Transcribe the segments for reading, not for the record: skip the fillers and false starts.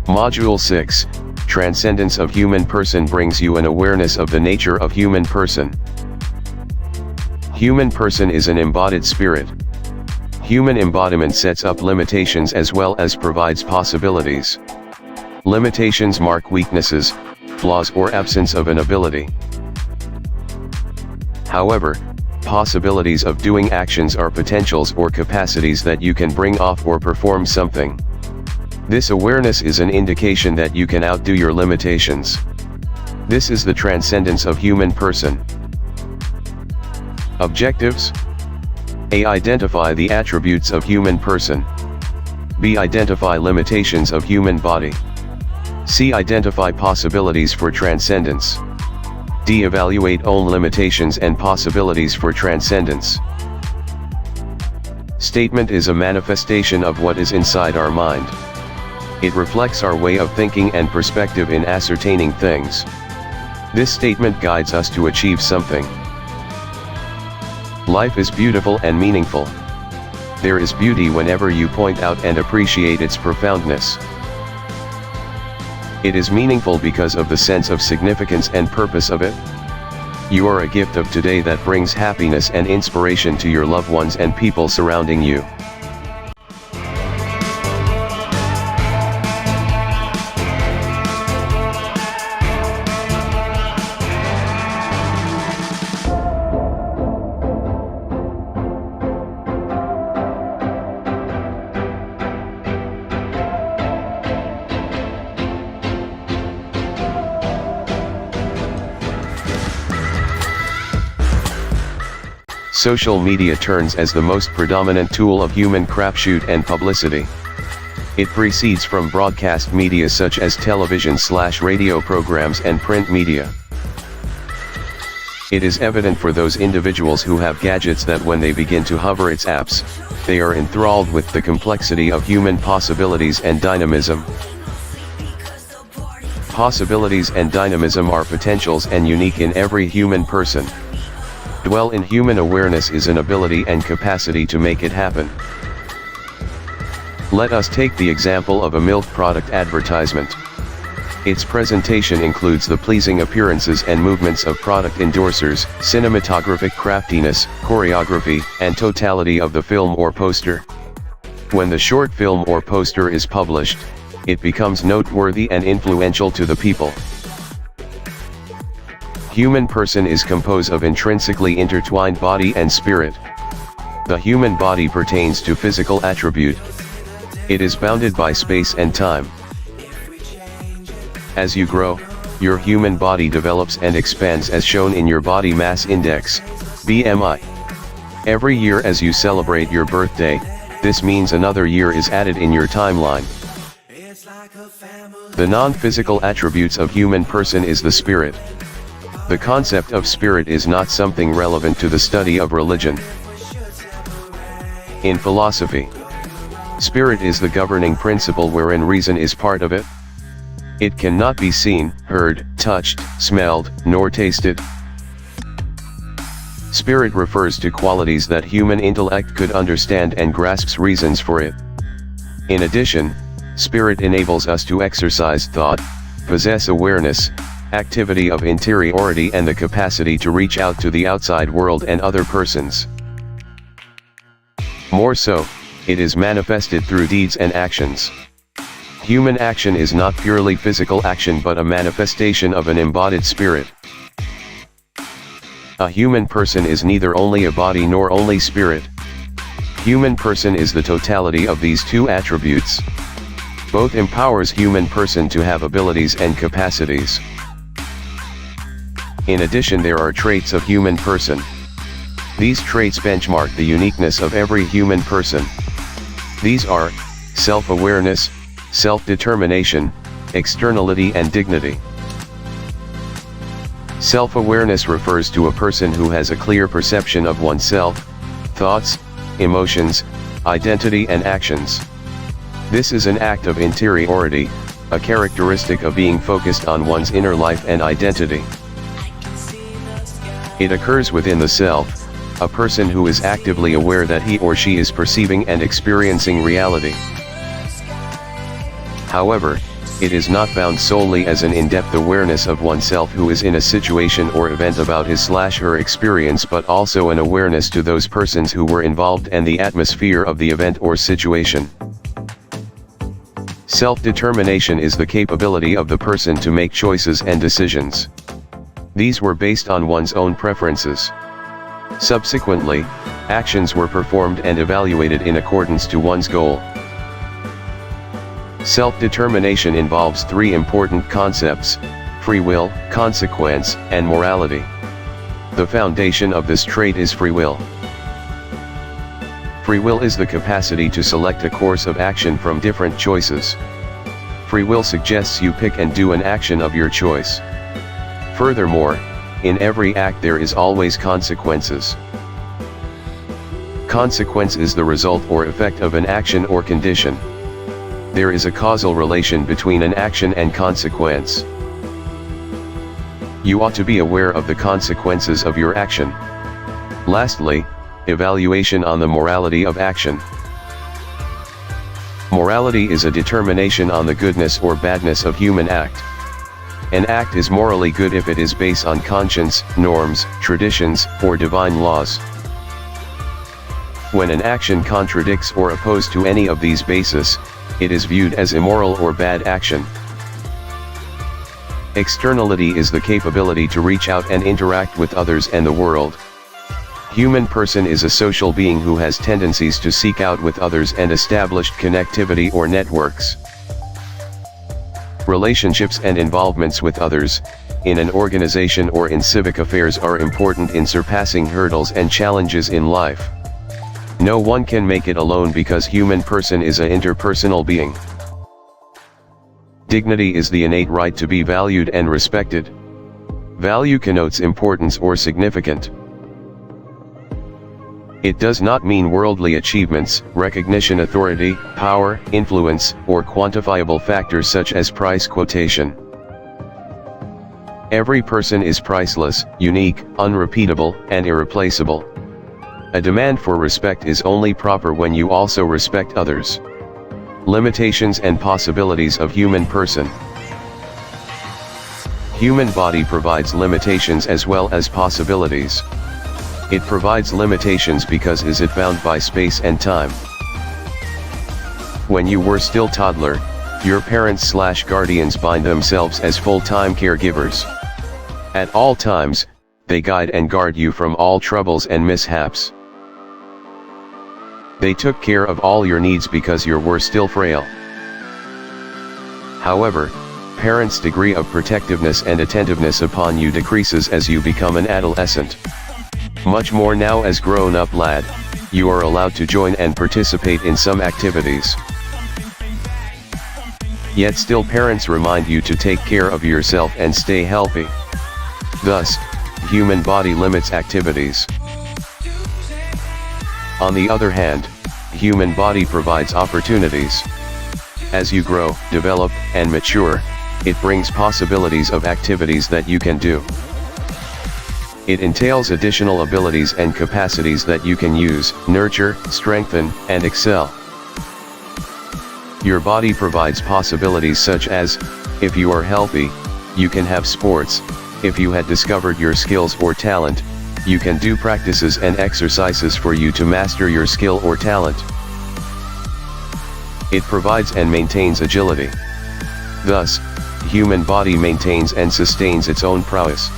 Module 6, Transcendence of Human Person brings you an awareness of the nature of human person. Human person is an embodied spirit. Human embodiment sets up limitations as well as provides possibilities. Limitations mark weaknesses, flaws or absence of an ability. However, possibilities of doing actions are potentials or capacities that you can bring off or perform something. This awareness is an indication that you can outdo your limitations. This is the transcendence of human person. Objectives: A. Identify the attributes of human person. B. Identify limitations of human body. C. Identify possibilities for transcendence. D. Evaluate own limitations and possibilities for transcendence. Statement is a manifestation of what is inside our mind. It reflects our way of thinking and perspective in ascertaining things. This statement guides us to achieve something. Life is beautiful and meaningful. There is beauty whenever you point out and appreciate its profoundness. It is meaningful because of the sense of significance and purpose of it. You are a gift of today that brings happiness and inspiration to your loved ones and people surrounding you. Social media turns as the most predominant tool of human crapshoot and publicity. It proceeds from broadcast media such as television/radio programs and print media. It is evident for those individuals who have gadgets that when they begin to hover its apps, they are enthralled with the complexity of human possibilities and dynamism. Possibilities and dynamism are potentials and unique in every human person. Dwell in human awareness is an ability and capacity to make it happen. Let us take the example of a milk product advertisement. Its presentation includes the pleasing appearances and movements of product endorsers, cinematographic craftiness, choreography, and totality of the film or poster. When the short film or poster is published, it becomes noteworthy and influential to the people. Human person is composed of intrinsically intertwined body and spirit. The human body pertains to physical attribute. It is bounded by space and time. As you grow, your human body develops and expands as shown in your body mass index, BMI. Every year as you celebrate your birthday, this means another year is added in your timeline. The non-physical attributes of human person is the spirit. The concept of spirit is not something relevant to the study of religion. In philosophy, spirit is the governing principle wherein reason is part of it. It cannot be seen, heard, touched, smelled, nor tasted. Spirit refers to qualities that human intellect could understand and grasps reasons for it. In addition, spirit enables us to exercise thought, possess awareness, activity of interiority and the capacity to reach out to the outside world and other persons. More so, it is manifested through deeds and actions. Human action is not purely physical action but a manifestation of an embodied spirit. A human person is neither only a body nor only spirit. Human person is the totality of these two attributes. Both empowers human person to have abilities and capacities. In addition, there are traits of human person. These traits benchmark the uniqueness of every human person. These are self-awareness, self-determination, externality and dignity. Self-awareness refers to a person who has a clear perception of oneself, thoughts, emotions, identity and actions. This is an act of interiority, a characteristic of being focused on one's inner life and identity. It occurs within the self, a person who is actively aware that he or she is perceiving and experiencing reality. However, It is not found solely as an in-depth awareness of oneself who is in a situation or event about his/her experience, but also an awareness to those persons who were involved and the atmosphere of the event or situation. Self-determination is the capability of the person to make choices and decisions. These were based on one's own preferences. Subsequently, actions were performed and evaluated in accordance to one's goal. Self-determination involves three important concepts: free will, consequence, and morality. The foundation of this trait is free will. Free will is the capacity to select a course of action from different choices. Free will suggests you pick and do an action of your choice. Furthermore, in every act there is always consequences. Consequence is the result or effect of an action or condition. There is a causal relation between an action and consequence. You ought to be aware of the consequences of your action. Lastly, evaluation on the morality of action. Morality is a determination on the goodness or badness of human act. An act is morally good if it is based on conscience, norms, traditions, or divine laws. When an action contradicts or opposed to any of these bases, it is viewed as immoral or bad action. Externality is the capability to reach out and interact with others and the world. Human person is a social being who has tendencies to seek out with others and established connectivity or networks. Relationships and involvements with others, in an organization or in civic affairs, are important in surpassing hurdles and challenges in life. No one can make it alone because human person is an interpersonal being. Dignity is the innate right to be valued and respected. Value connotes importance or significant. It does not mean worldly achievements, recognition, authority, power, influence, or quantifiable factors such as price quotation. Every person is priceless, unique, unrepeatable, and irreplaceable. A demand for respect is only proper when you also respect others. Limitations and possibilities of human person. Human body provides limitations as well as possibilities. It provides limitations because is it bound by space and time. When you were still toddler, your parents/guardians bind themselves as full-time caregivers. At all times, they guide and guard you from all troubles and mishaps. They took care of all your needs because you were still frail. However, parents' degree of protectiveness and attentiveness upon you decreases as you become an adolescent. Much more now as grown-up lad, you are allowed to join and participate in some activities. Yet still parents remind you to take care of yourself and stay healthy. Thus, human body limits activities. On the other hand, human body provides opportunities. As you grow, develop, and mature, it brings possibilities of activities that you can do. It entails additional abilities and capacities that you can use, nurture, strengthen, and excel. Your body provides possibilities such as, if you are healthy, you can have sports. If you had discovered your skills or talent, you can do practices and exercises for you to master your skill or talent. It provides and maintains agility. Thus, human body maintains and sustains its own prowess.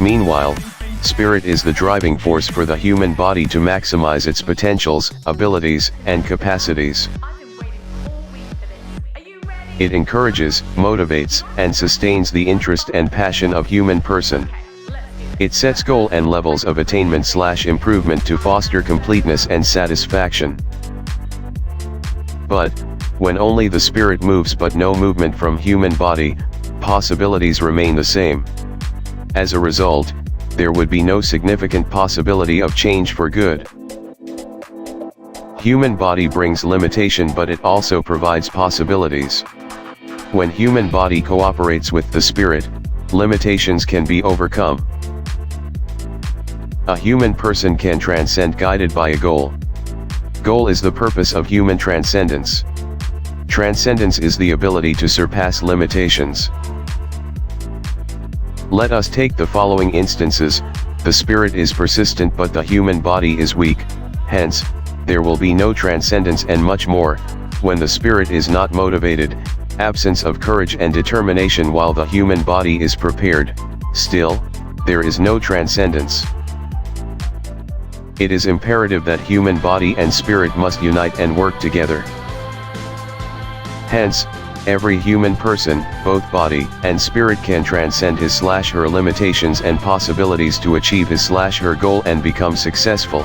Meanwhile, spirit is the driving force for the human body to maximize its potentials, abilities, and capacities. It encourages, motivates, and sustains the interest and passion of human person. It sets goal and levels of attainment/improvement to foster completeness and satisfaction. But, when only the spirit moves but no movement from human body, possibilities remain the same. As a result, there would be no significant possibility of change for good. Human body brings limitation, but it also provides possibilities. When human body cooperates with the spirit, limitations can be overcome. A human person can transcend guided by a goal. Goal is the purpose of human transcendence. Transcendence is the ability to surpass limitations. Let us take the following instances. The spirit is persistent but the human body is weak, hence, there will be no transcendence, and much more. When the spirit is not motivated, absence of courage and determination, while the human body is prepared, still, there is no transcendence. It is imperative that human body and spirit must unite and work together. Hence, every human person, both body and spirit, can transcend his/her limitations and possibilities to achieve his/her goal and become successful.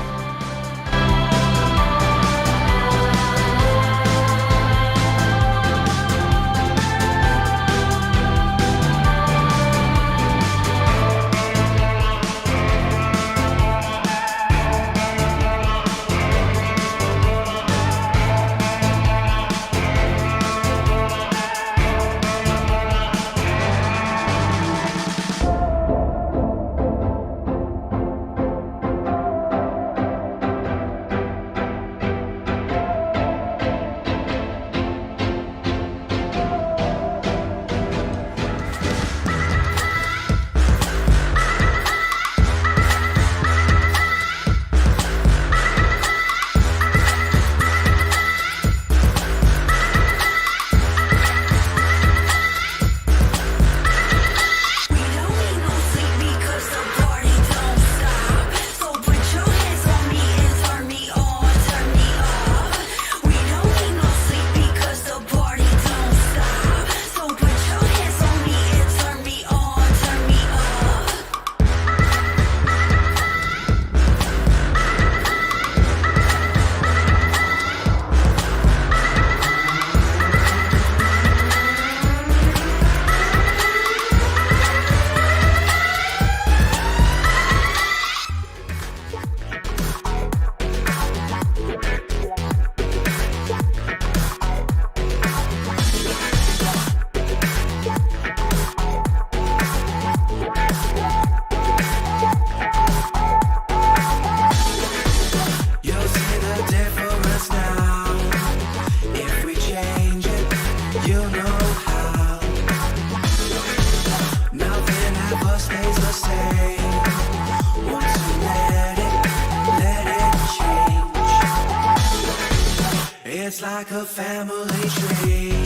It's like a family tree.